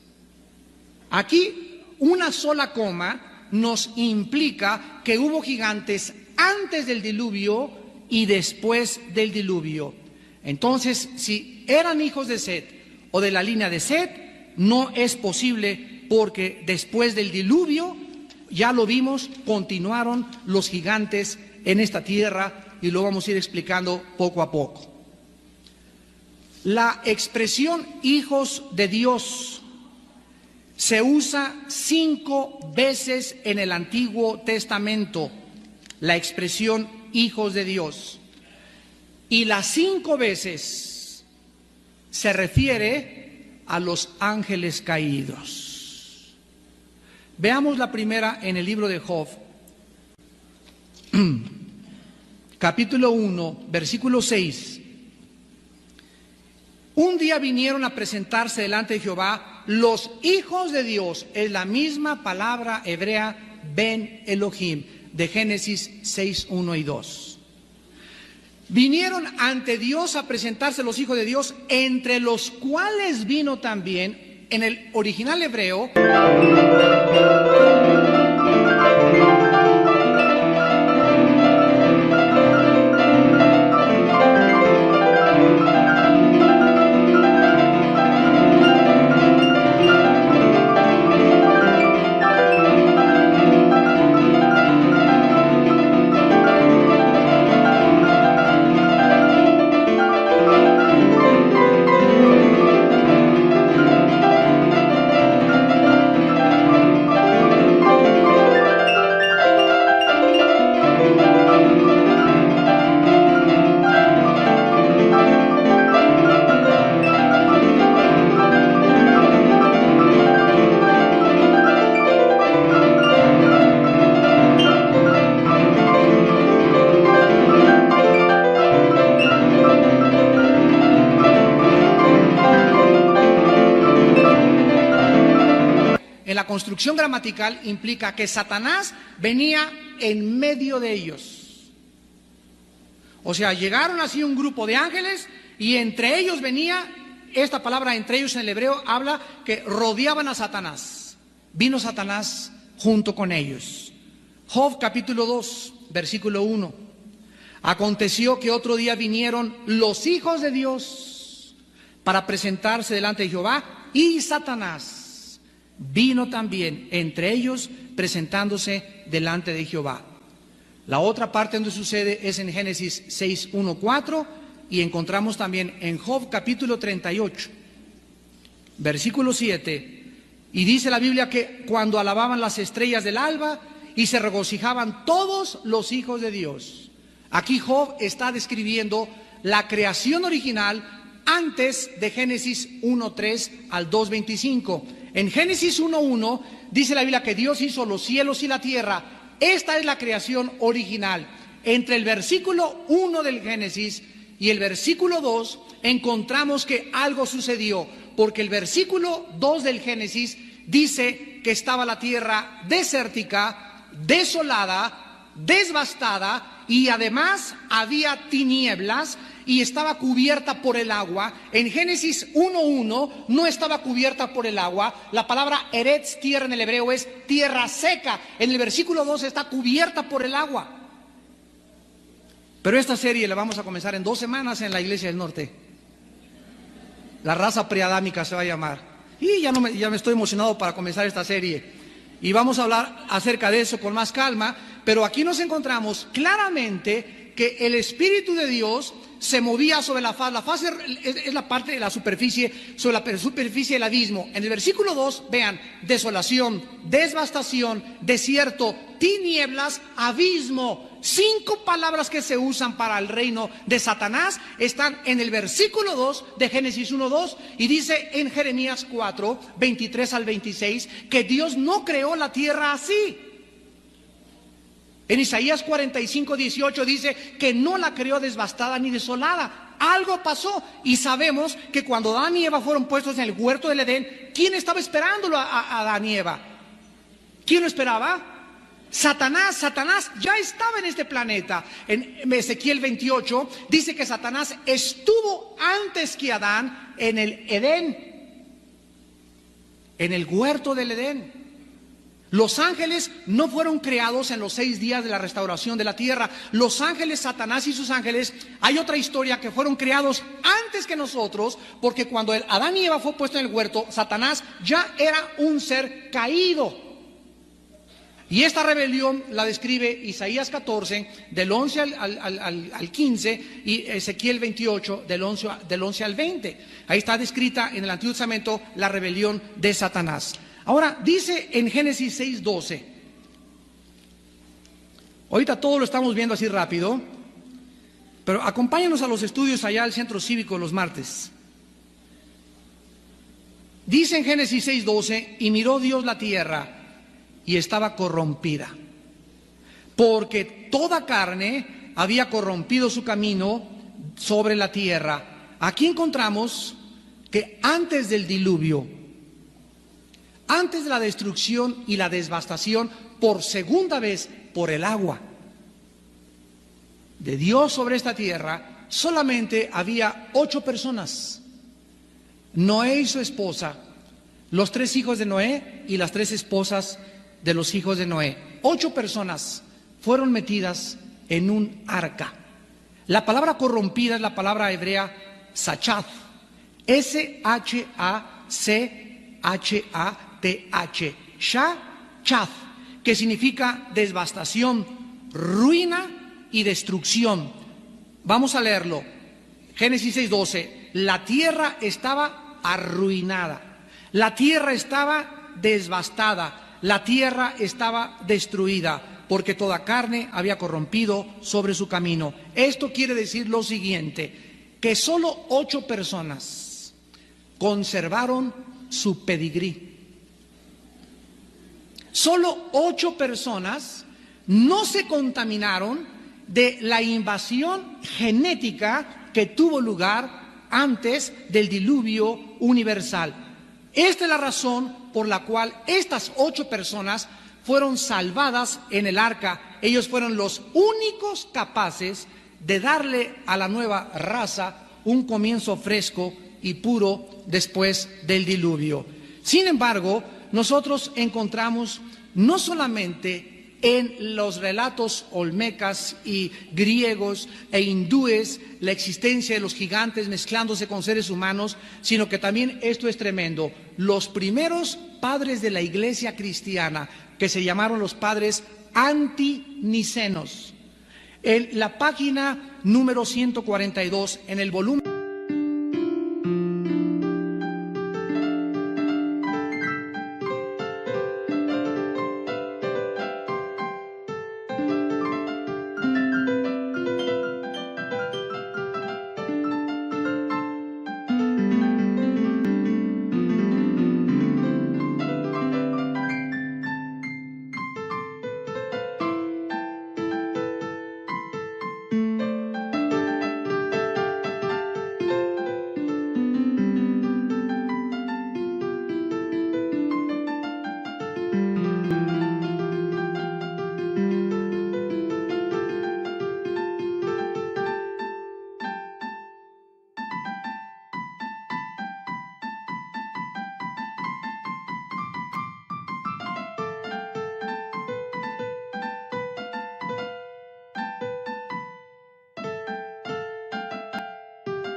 S1: Aquí una sola coma nos implica que hubo gigantes antes del diluvio y después del diluvio. Entonces, si eran hijos de Set o de la línea de Set, no es posible porque después del diluvio, ya lo vimos, continuaron los gigantes en esta tierra y lo vamos a ir explicando poco a poco. La expresión hijos de Dios se usa 5 veces en el Antiguo Testamento, la expresión hijos de Dios. Y las 5 veces se refiere a los ángeles caídos. Veamos la primera en el libro de Job, capítulo 1, versículo 6. Un día vinieron a presentarse delante de Jehová los hijos de Dios. Es la misma palabra hebrea Ben Elohim de Génesis 6, 1 y 2. Vinieron ante Dios a presentarse los hijos de Dios, entre los cuales vino también, en el original hebreo, en la construcción gramatical implica que Satanás venía en medio de ellos. O sea, llegaron así un grupo de ángeles y entre ellos venía, esta palabra entre ellos en el hebreo habla que rodeaban a Satanás. Vino Satanás junto con ellos. Job capítulo 2, versículo 1. Aconteció que otro día vinieron los hijos de Dios para presentarse delante de Jehová, y Satanás vino también entre ellos presentándose delante de Jehová. La otra parte donde sucede es en Génesis 6, 1, 4, y encontramos también en Job capítulo 38, versículo 7, y dice la Biblia que cuando alababan las estrellas del alba y se regocijaban todos los hijos de Dios. Aquí Job está describiendo la creación original antes de Génesis 1:3 al 2:25. En Génesis 1:1 dice la Biblia que Dios hizo los cielos y la tierra. Esta es la creación original. Entre el versículo 1 del Génesis y el versículo 2 encontramos que algo sucedió, porque el versículo 2 del Génesis dice que estaba la tierra desértica, desolada, devastada, y además había tinieblas y estaba cubierta por el agua. En Génesis 1:1 no estaba cubierta por el agua. La palabra eretz, tierra en el hebreo, es tierra seca. En el versículo 2 está cubierta por el agua. Pero esta serie la vamos a comenzar en 2 semanas en la Iglesia del Norte. La raza preadámica se va a llamar. Y ya me estoy emocionado para comenzar esta serie. Y vamos a hablar acerca de eso con más calma. Pero aquí nos encontramos claramente que el Espíritu de Dios se movía sobre la faz. La faz es la parte de la superficie, sobre la superficie del abismo. En el versículo 2, vean, desolación, devastación, desierto, tinieblas, abismo. 5 palabras que se usan para el reino de Satanás están en el versículo 2 de Génesis 1:2, y dice en Jeremías 4, 23 al 26, que Dios no creó la tierra así. En Isaías 45, 18 dice que no la creó devastada ni desolada. Algo pasó, y sabemos que cuando Adán y Eva fueron puestos en el huerto del Edén, ¿quién estaba esperándolo a Adán y Eva? ¿Quién lo esperaba? Satanás. Satanás ya estaba en este planeta. En Ezequiel 28 dice que Satanás estuvo antes que Adán en el Edén, en el huerto del Edén. Los ángeles no fueron creados en los 6 días de la restauración de la tierra. Los ángeles, Satanás y sus ángeles, hay otra historia, que fueron creados antes que nosotros, porque cuando Adán y Eva fue puesto en el huerto, Satanás ya era un ser caído. Y esta rebelión la describe Isaías 14, del 11 al 15, y Ezequiel 28, del 11 al 20. Ahí está descrita en el Antiguo Testamento la rebelión de Satanás. Ahora, dice en Génesis 6:12, ahorita todo lo estamos viendo así rápido, pero acompáñanos a los estudios allá al centro cívico los martes. Dice en Génesis 6:12, y miró Dios la tierra, y estaba corrompida, porque toda carne había corrompido su camino sobre la tierra. Aquí encontramos que antes del diluvio, antes de la destrucción y la devastación por segunda vez por el agua de Dios sobre esta tierra, solamente había 8 personas: Noé y su esposa, los 3 hijos de Noé y las 3 esposas de los hijos de Noé. 8 personas fueron metidas en un arca. La palabra corrompida es la palabra hebrea Sachath, S-H-A-C-H-A-T-H, Shachath, que significa devastación, ruina y destrucción. Vamos a leerlo. Génesis 6:12. La tierra estaba arruinada, la tierra estaba devastada, la tierra estaba destruida, porque toda carne había corrompido sobre su camino. Esto quiere decir lo siguiente, que solo 8 personas conservaron su pedigrí. Solo 8 personas no se contaminaron de la invasión genética que tuvo lugar antes del diluvio universal. Esta es la razón por la cual estas 8 personas fueron salvadas en el arca. Ellos fueron los únicos capaces de darle a la nueva raza un comienzo fresco y puro después del diluvio. Sin embargo, nosotros encontramos no solamente en los relatos olmecas y griegos e hindúes la existencia de los gigantes mezclándose con seres humanos, sino que también esto es tremendo. Los primeros padres de la iglesia cristiana, que se llamaron los padres antinicenos, en la página número 142, en el volumen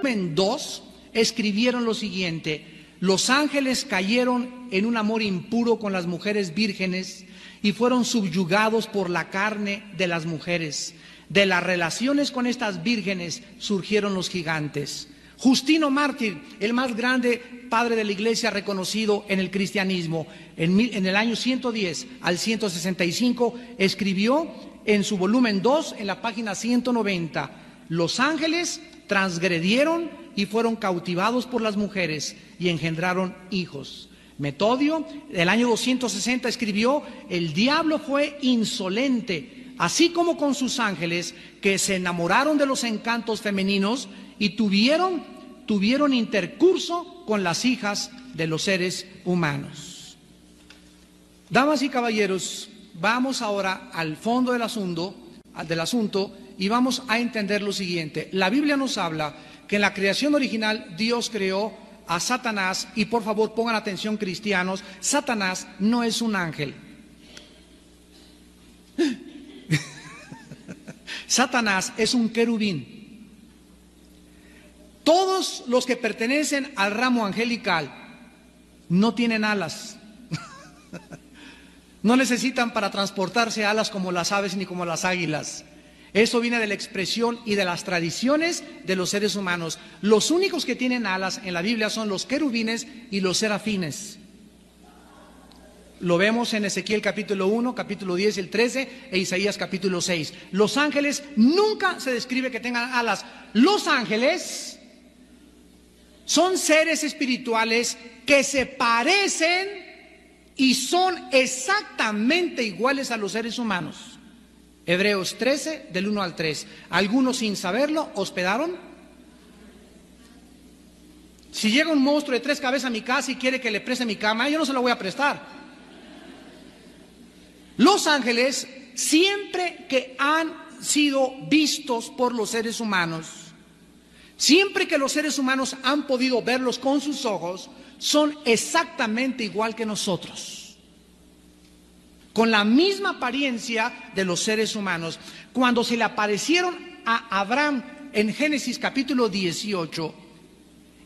S1: volumen 2 escribieron lo siguiente: los ángeles cayeron en un amor impuro con las mujeres vírgenes y fueron subyugados por la carne de las mujeres. De las relaciones con estas vírgenes surgieron los gigantes. Justino Mártir, el más grande padre de la iglesia reconocido en el cristianismo, en el año 110 al 165, escribió en su volumen 2, en la página 190, los ángeles transgredieron y fueron cautivados por las mujeres y engendraron hijos. Metodio, el año 260, escribió: el diablo fue insolente, así como con sus ángeles, que se enamoraron de los encantos femeninos y tuvieron intercurso con las hijas de los seres humanos. Damas y caballeros, vamos ahora al fondo del asunto y vamos a entender lo siguiente. La Biblia nos habla que en la creación original Dios creó a Satanás, y por favor pongan atención, cristianos, Satanás no es un ángel. Satanás es un querubín. Todos los que pertenecen al ramo angelical no tienen alas. No necesitan para transportarse alas como las aves ni como las águilas. Eso viene de la expresión y de las tradiciones de los seres humanos. Los únicos que tienen alas en la Biblia son los querubines y los serafines. Lo vemos en Ezequiel capítulo 1, capítulo 10 y el 13 e Isaías capítulo 6. Los ángeles nunca se describe que tengan alas. Los ángeles son seres espirituales que se parecen y son exactamente iguales a los seres humanos. Hebreos 13, del 1 al 3. Algunos sin saberlo hospedaron Si llega un monstruo de 3 cabezas a mi casa y quiere que le preste mi cama, yo no se lo voy a prestar. Los ángeles, siempre que han sido vistos por los seres humanos, siempre que los seres humanos han podido verlos con sus ojos, son exactamente igual que nosotros, con la misma apariencia de los seres humanos. Cuando se le aparecieron a Abraham en Génesis capítulo 18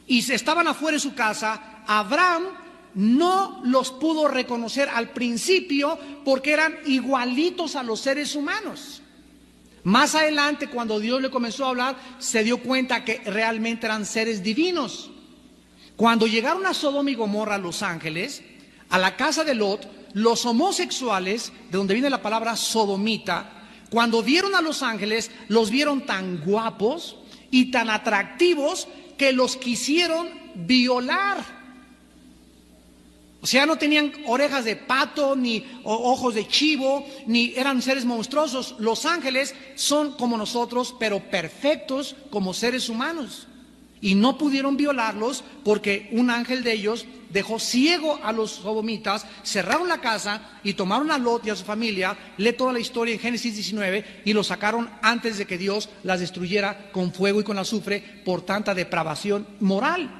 S1: y estaban afuera de su casa, Abraham no los pudo reconocer al principio porque eran igualitos a los seres humanos. Más adelante, cuando Dios le comenzó a hablar, se dio cuenta que realmente eran seres divinos. Cuando llegaron a Sodoma y Gomorra, los ángeles, a la casa de Lot, los homosexuales, de donde viene la palabra sodomita, cuando vieron a los ángeles, los vieron tan guapos y tan atractivos que los quisieron violar. O sea, no tenían orejas de pato, ni ojos de chivo, ni eran seres monstruosos. Los ángeles son como nosotros, pero perfectos como seres humanos. Y no pudieron violarlos porque un ángel de ellos dejó ciego a los sodomitas, cerraron la casa y tomaron a Lot y a su familia. Lee toda la historia en Génesis 19 y los sacaron antes de que Dios las destruyera con fuego y con azufre por tanta depravación moral.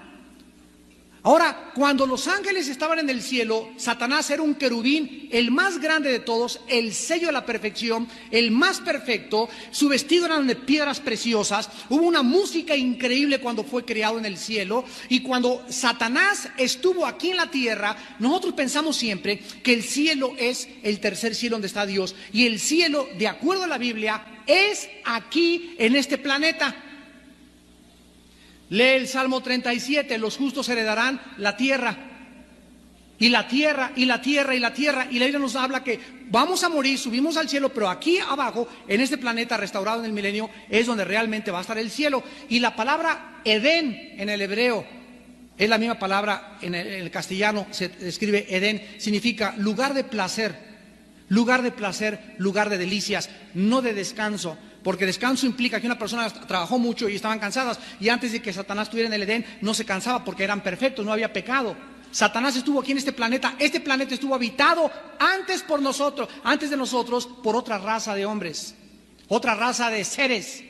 S1: Ahora, cuando los ángeles estaban en el cielo, Satanás era un querubín, el más grande de todos, el sello de la perfección, el más perfecto. Su vestido era de piedras preciosas. Hubo una música increíble cuando fue creado en el cielo. Y cuando Satanás estuvo aquí en la tierra, nosotros pensamos siempre que el cielo es el tercer cielo donde está Dios. Y el cielo, de acuerdo a la Biblia, es aquí en este planeta. Lee el Salmo 37, los justos heredarán la tierra. Y la tierra, y la tierra, y la tierra. Y la Biblia nos habla que vamos a morir, subimos al cielo, pero aquí abajo, en este planeta restaurado en el milenio, es donde realmente va a estar el cielo. Y la palabra Edén en el hebreo, es la misma palabra en el castellano, se escribe Edén, significa lugar de placer, lugar de delicias, no de descanso. Porque descanso implica que una persona trabajó mucho y estaban cansadas, y antes de que Satanás estuviera en el Edén no se cansaba porque eran perfectos, no había pecado. Satanás estuvo aquí en este planeta estuvo habitado antes por nosotros, antes de nosotros, por otra raza de hombres, otra raza de seres.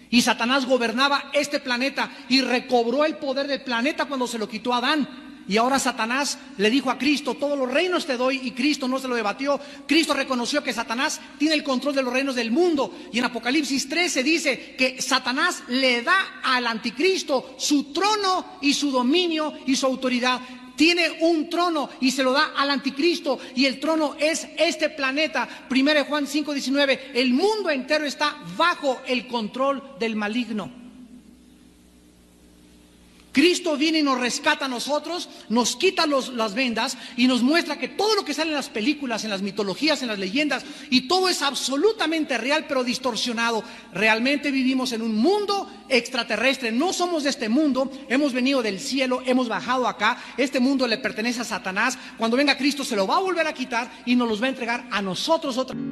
S1: Y Satanás gobernaba este planeta y recobró el poder del planeta cuando se lo quitó a Adán. Y ahora Satanás le dijo a Cristo, todos los reinos te doy, y Cristo no se lo debatió. Cristo reconoció que Satanás tiene el control de los reinos del mundo. Y en Apocalipsis 13 dice que Satanás le da al anticristo su trono y su dominio y su autoridad. Tiene un trono y se lo da al anticristo, y el trono es este planeta. 1 Juan 5:19, el mundo entero está bajo el control del maligno. Cristo viene y nos rescata a nosotros, nos quita las vendas y nos muestra que todo lo que sale en las películas, en las mitologías, en las leyendas, y todo es absolutamente real pero distorsionado. Realmente vivimos en un mundo extraterrestre, no somos de este mundo, hemos venido del cielo, hemos bajado acá. Este mundo le pertenece a Satanás. Cuando venga Cristo se lo va a volver a quitar y nos los va a entregar a nosotros otra vez.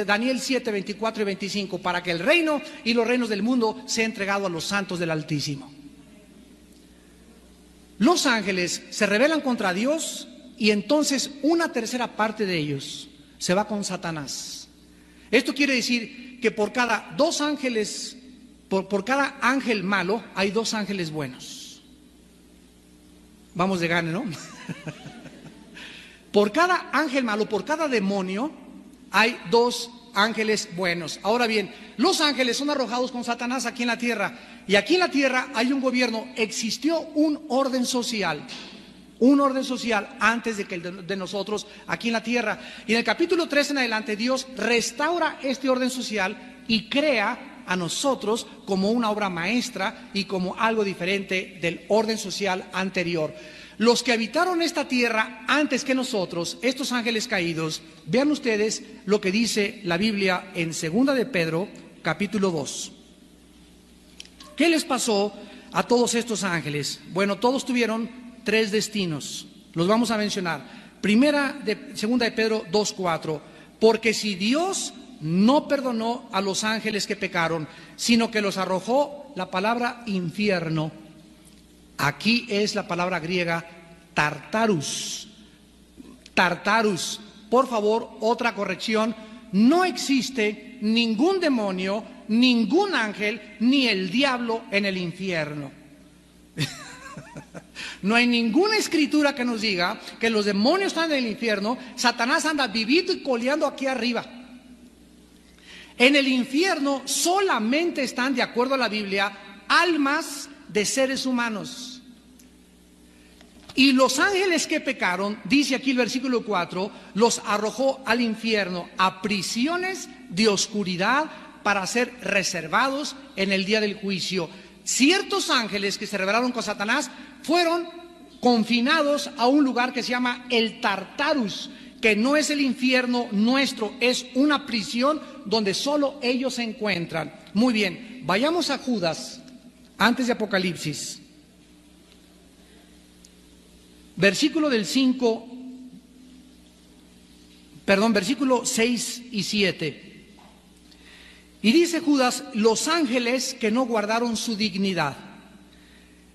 S1: Daniel 7, 24 y 25, para que el reino y los reinos del mundo sea entregado a los santos del Altísimo. Los ángeles se rebelan contra Dios y entonces una tercera parte de ellos se va con Satanás. Esto quiere decir que por cada dos ángeles, por cada ángel malo hay dos ángeles buenos. Vamos de gane, ¿no? Por cada ángel malo, por cada demonio, hay 2 ángeles buenos. Ahora bien, los ángeles son arrojados con Satanás aquí en la tierra. Y aquí en la tierra hay un gobierno, existió un orden social antes de que el de nosotros aquí en la tierra. Y en el capítulo 3 en adelante, Dios restaura este orden social y crea a nosotros como una obra maestra y como algo diferente del orden social anterior. Los que habitaron esta tierra antes que nosotros, estos ángeles caídos, vean ustedes lo que dice la Biblia en 2 de Pedro, capítulo 2. ¿Qué les pasó a todos estos ángeles? Bueno, todos tuvieron 3 destinos. Los vamos a mencionar. 2 de Pedro 2:4. Porque si Dios no perdonó a los ángeles que pecaron, sino que los arrojó, la palabra infierno, aquí es la palabra griega tartarus. Tartarus. Por favor, otra corrección. No existe ningún demonio, ningún ángel, ni el diablo en el infierno. No hay ninguna escritura que nos diga que los demonios están en el infierno. Satanás anda vivito y coleando aquí arriba. En el infierno solamente están, de acuerdo a la Biblia, almas de seres humanos. Y los ángeles que pecaron, dice aquí el versículo 4, los arrojó al infierno, a prisiones de oscuridad para ser reservados en el día del juicio. Ciertos ángeles que se rebelaron con Satanás fueron confinados a un lugar que se llama el Tartarus, que no es el infierno nuestro, es una prisión donde solo ellos se encuentran. Muy bien, vayamos a Judas, antes de Apocalipsis. Versículo 6 y 7. Y dice Judas, los ángeles que no guardaron su dignidad,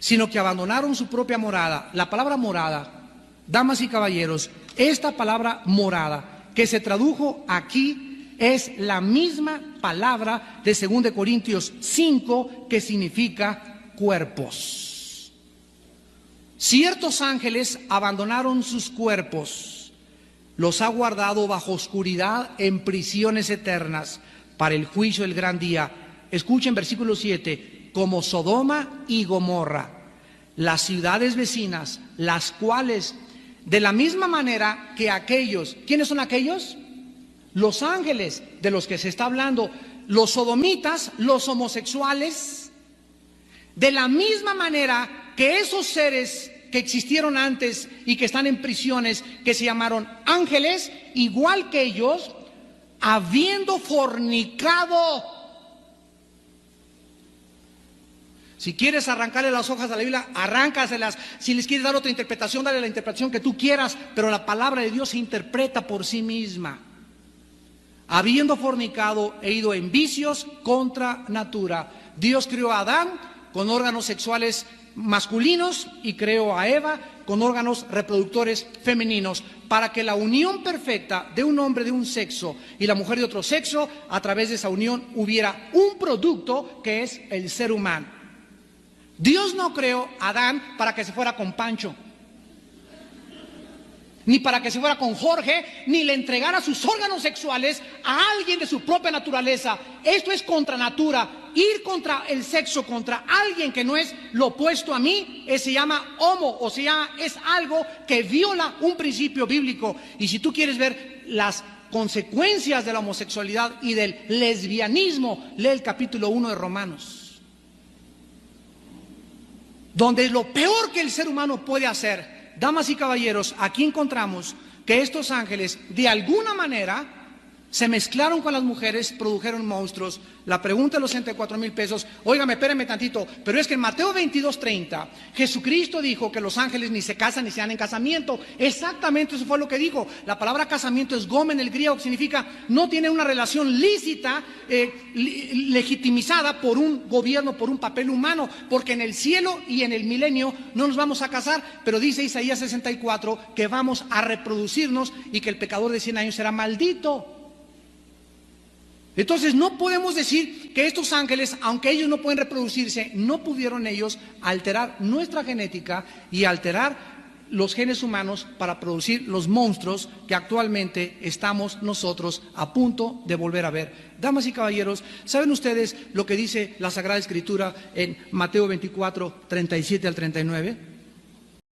S1: sino que abandonaron su propia morada. La palabra morada, damas y caballeros, esta palabra morada que se tradujo aquí es la misma palabra de 2 Corintios 5 que significa cuerpos. Ciertos ángeles abandonaron sus cuerpos, los ha guardado bajo oscuridad en prisiones eternas para el juicio del gran día. Escuchen versículo 7, como Sodoma y Gomorra, las ciudades vecinas, las cuales de la misma manera que aquellos, ¿quiénes son aquellos? Los ángeles de los que se está hablando, los sodomitas, los homosexuales, de la misma manera que esos seres que existieron antes y que están en prisiones, que se llamaron ángeles, igual que ellos, habiendo fornicado. Si quieres arrancarle las hojas a la Biblia, arráncaselas. Si les quieres dar otra interpretación, dale la interpretación que tú quieras, pero la palabra de Dios se interpreta por sí misma. Habiendo fornicado e ido en vicios contra natura. Dios creó a Adán con órganos sexuales masculinos y creó a Eva con órganos reproductores femeninos, para que la unión perfecta de un hombre de un sexo y la mujer de otro sexo, a través de esa unión hubiera un producto que es el ser humano. Dios no creó a Adán para que se fuera con Pancho, ni para que se fuera con Jorge, ni le entregara sus órganos sexuales a alguien de su propia naturaleza. Esto es contra natura. Ir contra el sexo, contra alguien que no es lo opuesto a mí, se llama homo, o sea, es algo que viola un principio bíblico. Y si tú quieres ver las consecuencias de la homosexualidad y del lesbianismo, lee el capítulo 1 de Romanos, donde lo peor que el ser humano puede hacer. Damas y caballeros, aquí encontramos que estos ángeles de alguna manera se mezclaron con las mujeres, produjeron monstruos. La pregunta de los 64,000 pesos, óigame, espérenme tantito, pero es que en Mateo 22:30, Jesucristo dijo que los ángeles ni se casan ni se dan en casamiento. Exactamente eso fue lo que dijo. La palabra casamiento es gomen, el griego, que significa no tiene una relación lícita, legitimizada por un gobierno, por un papel humano, porque en el cielo y en el milenio no nos vamos a casar, pero dice Isaías 64 que vamos a reproducirnos y que el pecador de 100 años será maldito. Entonces no podemos decir que estos ángeles, aunque ellos no pueden reproducirse, no pudieron ellos alterar nuestra genética y alterar los genes humanos para producir los monstruos que actualmente estamos nosotros a punto de volver a ver. Damas y caballeros, ¿saben ustedes lo que dice la Sagrada Escritura en Mateo 24, 37 al 39?